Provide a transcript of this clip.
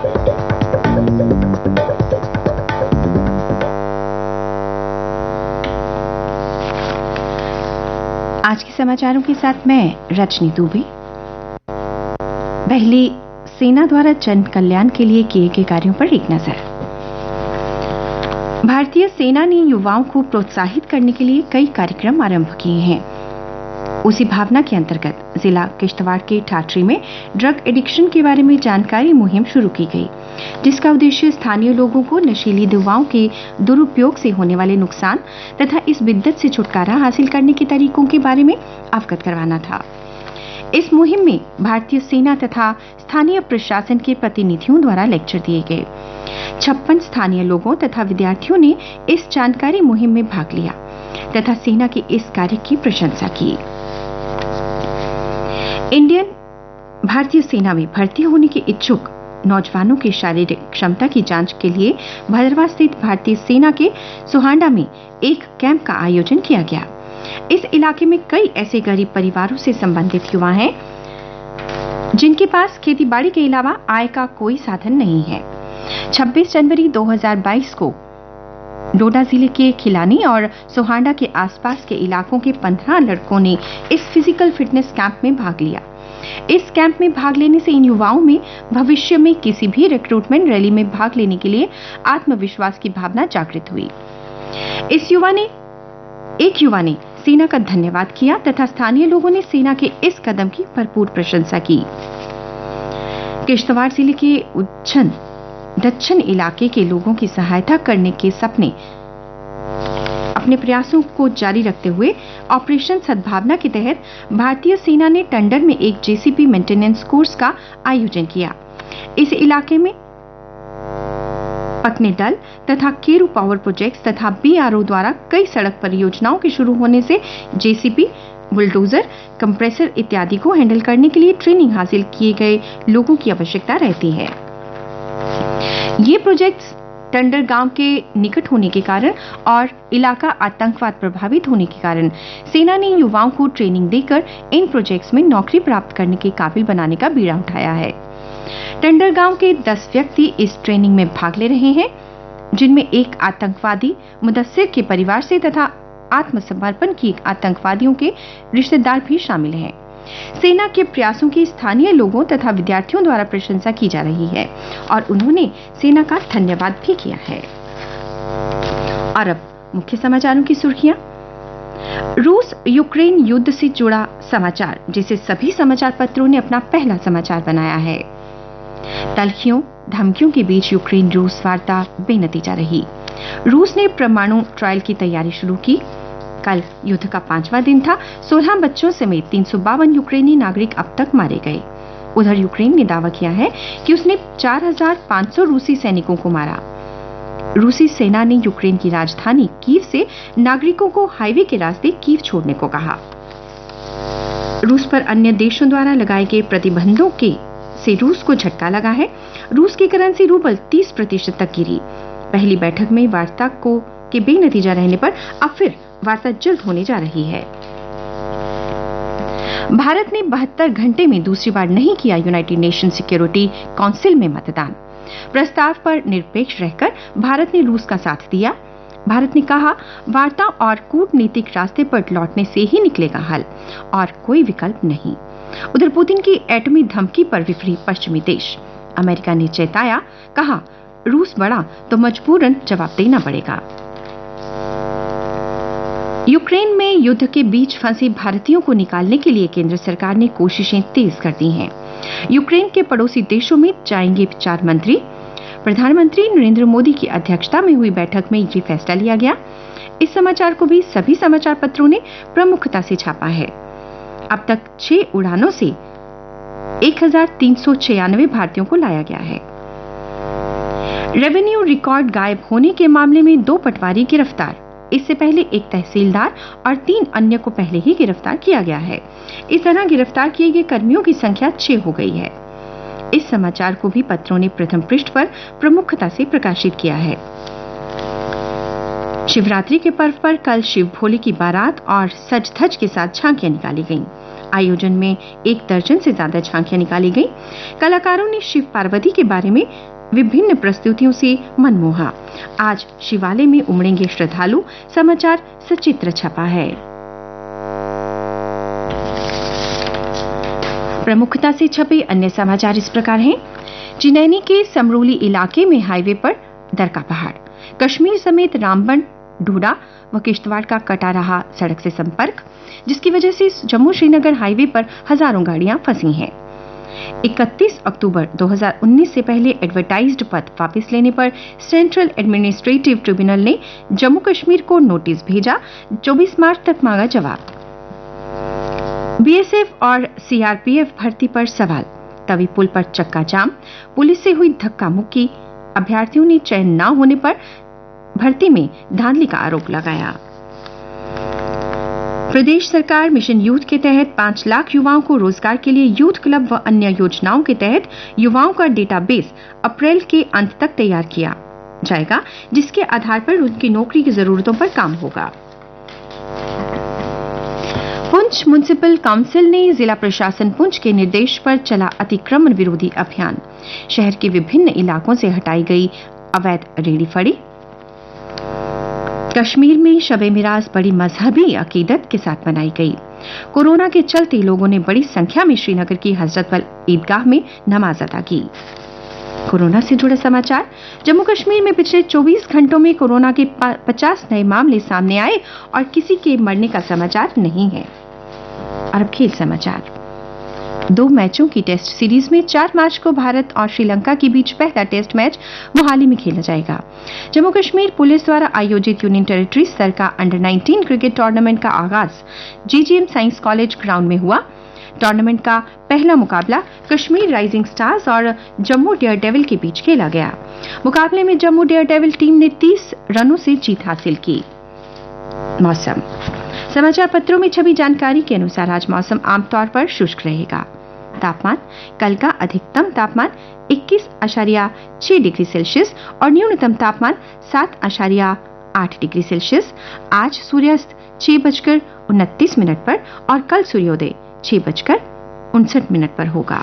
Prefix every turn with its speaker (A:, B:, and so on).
A: आज के समाचारों के साथ मैं रजनी दुबे। पहले सेना द्वारा जन कल्याण के लिए किए गए कार्यों पर एक नजर। भारतीय सेना ने युवाओं को प्रोत्साहित करने के लिए कई कार्यक्रम आरंभ किए हैं। उसी भावना के अंतर्गत जिला किश्तवाड़ के ठाठरी में ड्रग एडिक्शन के बारे में जानकारी मुहिम शुरू की गई, जिसका उद्देश्य स्थानीय लोगों को नशीली दवाओं के दुरुपयोग से होने वाले नुकसान तथा इस बिद्दत से छुटकारा हासिल करने के तरीकों के बारे में अवगत करवाना था। इस मुहिम में भारतीय सेना तथा स्थानीय प्रशासन के प्रतिनिधियों द्वारा लेक्चर दिए गए। 56 स्थानीय लोगों तथा विद्यार्थियों ने इस जानकारी मुहिम में भाग लिया तथा सेना के इस कार्य की प्रशंसा की। इंडियन भारतीय सेना में भर्ती होने के इच्छुक नौजवानों की शारीरिक क्षमता की जांच के लिए भद्रवाह स्थित भारतीय सेना के सोहांडा में एक कैंप का आयोजन किया गया। इस इलाके में कई ऐसे गरीब परिवारों से संबंधित युवा हैं जिनके पास खेतीबाड़ी के अलावा आय का कोई साधन नहीं है। 26 जनवरी 2022 को डोडा जिले के खिलानी और सोहांडा के आसपास के इलाकों के 15 लड़कों ने इस फिजिकल फिटनेस कैंप में भाग लिया। इस कैंप में भाग लेने से इन युवाओं में भविष्य में किसी भी रिक्रूटमेंट रैली में भाग लेने के लिए आत्मविश्वास की भावना जागृत हुई। एक युवा ने सेना का धन्यवाद किया तथा स्थानीय लोगों ने सेना के इस कदम की भरपूर प्रशंसा की। किश्तवाड़ जिले के दक्षिण इलाके के लोगों की सहायता करने के सपने अपने प्रयासों को जारी रखते हुए ऑपरेशन सद्भावना के तहत भारतीय सेना ने टंडर में एक जेसीबी मेंटेनेंस कोर्स का आयोजन किया। इस इलाके में पकने दल तथा केरू पावर प्रोजेक्ट्स तथा बीआरओ द्वारा कई सड़क परियोजनाओं के शुरू होने से जेसीबी, बुलडोजर, कंप्रेसर इत्यादि को हैंडल करने के लिए ट्रेनिंग हासिल किए गए लोगों की आवश्यकता रहती है। ये प्रोजेक्ट्स टंडर गांव के निकट होने के कारण और इलाका आतंकवाद प्रभावित होने के कारण सेना ने युवाओं को ट्रेनिंग देकर इन प्रोजेक्ट्स में नौकरी प्राप्त करने के काबिल बनाने का बीड़ा उठाया है। टंडर गांव के 10 व्यक्ति इस ट्रेनिंग में भाग ले रहे हैं, जिनमें एक आतंकवादी मुदस्सिर के परिवार से तथा आत्मसमर्पण किए आतंकवादियों के रिश्तेदार भी शामिल हैं। सेना के प्रयासों की स्थानीय लोगों तथा विद्यार्थियों द्वारा प्रशंसा की जा रही है और उन्होंने सेना का धन्यवाद भी किया है। और अब मुख्य समाचारों की सुर्खियां। रूस यूक्रेन युद्ध से जुड़ा समाचार, जिसे सभी समाचार पत्रों ने अपना पहला समाचार बनाया है। तल्खियों धमकियों के बीच यूक्रेन रूस वार्ता बेनतीजा रही। रूस ने परमाणु ट्रायल की तैयारी शुरू की। कल युद्ध का 5वां दिन था। 16 बच्चों समेत 352 यूक्रेनी नागरिक अब तक मारे गए। उधर यूक्रेन ने दावा किया है कि उसने 4500 रूसी सैनिकों को मारा। रूसी सेना ने यूक्रेन की राजधानी कीव से नागरिकों को हाईवे के रास्ते कीव छोड़ने को कहा। रूस पर अन्य देशों द्वारा लगाए गए प्रतिबंधों से रूस को झटका लगा है। रूस की करेंसी रूबल 30% तक गिरी। पहली बैठक में वार्ता के बेनतीजा रहने पर अब फिर वार्ता जल्द होने जा रही है। भारत ने 72 घंटे में दूसरी बार नहीं किया यूनाइटेड नेशन सिक्योरिटी काउंसिल में मतदान। प्रस्ताव पर निरपेक्ष रहकर भारत ने रूस का साथ दिया। भारत ने कहा, वार्ता और कूटनीतिक रास्ते पर लौटने से ही निकलेगा हल और कोई विकल्प नहीं। उधर पुतिन की एटमी धमकी पर विफरी पश्चिमी देश। अमेरिका ने चेताया, कहा रूस बढ़ा तो मजबूरन जवाब देना पड़ेगा। यूक्रेन में युद्ध के बीच फंसे भारतीयों को निकालने के लिए केंद्र सरकार ने कोशिशें तेज कर दी हैं। यूक्रेन के पड़ोसी देशों में जाएंगे 4 मंत्री। प्रधानमंत्री नरेंद्र मोदी की अध्यक्षता में हुई बैठक में ये फैसला लिया गया। इस समाचार को भी सभी समाचार पत्रों ने प्रमुखता से छापा है। अब तक 6 उड़ानों से 1396 भारतीयों को लाया गया है। रेवेन्यू रिकॉर्ड गायब होने के मामले में 2 पटवारी गिरफ्तार। इससे पहले एक तहसीलदार और 3 अन्य को पहले ही गिरफ्तार किया गया है। इस तरह गिरफ्तार किए गए कर्मियों की संख्या 6 हो गई है। इस समाचार को भी पत्रों ने प्रथम पृष्ठ पर प्रमुखता से प्रकाशित किया है। शिवरात्रि के पर्व पर कल शिव भोले की बारात और सज धज के साथ झांकियां निकाली गईं। आयोजन में 1 दर्जन से ज्यादा झांकियां निकाली गईं। कलाकारों ने शिव पार्वती के बारे में विभिन्न प्रस्तुतियों से मनमोहा। आज शिवालय में उमड़ेंगे श्रद्धालु, समाचार सचित्र छपा है। प्रमुखता से छपे अन्य समाचार इस प्रकार हैं। चिनैनी के समरूली इलाके में हाईवे पर दर का पहाड़, कश्मीर समेत रामबन, ढूढ़ा व किश्तवाड़ का कटा रहा सड़क से संपर्क, जिसकी वजह से जम्मू श्रीनगर हाईवे पर हजारों गाड़ियां फंसी हैं। 31 अक्टूबर 2019 से पहले एडवर्टाइज्ड पद वापस लेने पर सेंट्रल एडमिनिस्ट्रेटिव ट्रिब्यूनल ने जम्मू कश्मीर को नोटिस भेजा, 24 मार्च तक मांगा जवाब। बीएसएफ और सीआरपीएफ भर्ती पर सवाल, तवी पुल पर चक्का जाम, पुलिस से हुई धक्का मुक्की, अभ्यर्थियों ने चयन न होने पर भर्ती में धांधली का आरोप लगाया। प्रदेश सरकार मिशन यूथ के तहत 5 लाख युवाओं को रोजगार के लिए यूथ क्लब व अन्य योजनाओं के तहत युवाओं का डेटाबेस अप्रैल के अंत तक तैयार किया जाएगा, जिसके आधार पर उनकी नौकरी की जरूरतों पर काम होगा। पुंछ म्युनिसिपल काउंसिल ने जिला प्रशासन पुंछ के निर्देश पर चला अतिक्रमण विरोधी अभियान। शहर के विभिन्न इलाकों से हटाई गई अवैध रेहड़ी फड़ी। कश्मीर में शब-ए मिराज बड़ी मजहबी अकीदत के साथ मनाई गई। कोरोना के चलते लोगों ने बड़ी संख्या में श्रीनगर की हजरतबल ईदगाह में नमाज अदा की। कोरोना से जुड़े समाचार। जम्मू कश्मीर में पिछले 24 घंटों में कोरोना के 50 नए मामले सामने आए और किसी के मरने का समाचार नहीं है। और अब खेल समाचार। 2 मैचों की टेस्ट सीरीज में 4 मार्च को भारत और श्रीलंका के बीच पहला टेस्ट मैच मोहाली में खेला जाएगा। जम्मू कश्मीर पुलिस द्वारा आयोजित यूनियन टेरिटरी स्तर का अंडर 19 क्रिकेट टूर्नामेंट का आगाज जीजीएम साइंस कॉलेज ग्राउंड में हुआ। टूर्नामेंट का पहला मुकाबला कश्मीर राइजिंग स्टार्स और जम्मू डेयर डेविल के बीच खेला गया। मुकाबले में जम्मू डेयर डेविल टीम ने 30 रनों से जीत हासिल की। मौसम। समाचार पत्रों में छपी जानकारी के अनुसार आज मौसम आमतौर पर शुष्क रहेगा। तापमान कल का अधिकतम तापमान 21.6 डिग्री सेल्सियस और न्यूनतम तापमान 7.8 डिग्री सेल्सियस। आज सूर्यास्त 6:29 पर और कल सूर्योदय 6:59 पर होगा।